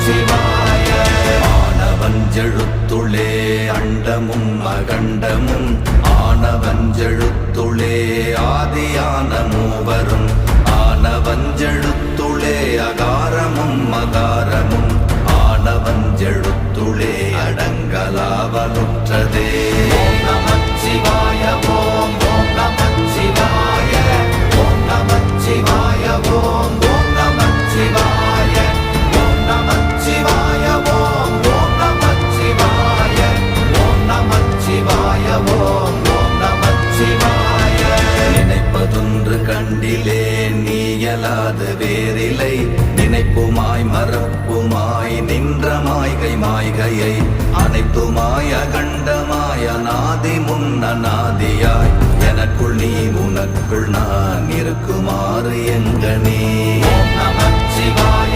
நமச்சிவாய. ஆனவஞ்செழுத்துளே அண்டமும் அகண்டமும் ஆனவஞ்செழுத்துளே ஆதியான மூவரும் ஆனவஞ்செழுத்துளே அகாரமும் மகாரமும் ஆனவஞ்செழுத்துளே அடங்கலாவலுற்றதே. ஓம் நமச்சிவாய ஓம் ஓம் நமச்சிவாய ஓம் நமச்சிவாய ஓம் ஓம் நமச்சிவாய ஓம் நமச்சிவாய ஓம் ஓம் நமச்சிவாய ஓம் நமச்சிவாய ஓம் ஓம் நமச்சிவாய. நினைப்பதொன்று கண்டிலே நீயலாது வேறில்லை நினைப்புமாய் மறப்புமாய் நின்ற மாய்கை மாய்கையை அனைத்துமாய் அகண்டமாய் அநாதி முன்னநாதியாய் எனக்குள் நீ உனக்குள் நான் இருக்குமாறு எங்கனே. ஓம் நமச்சிவாய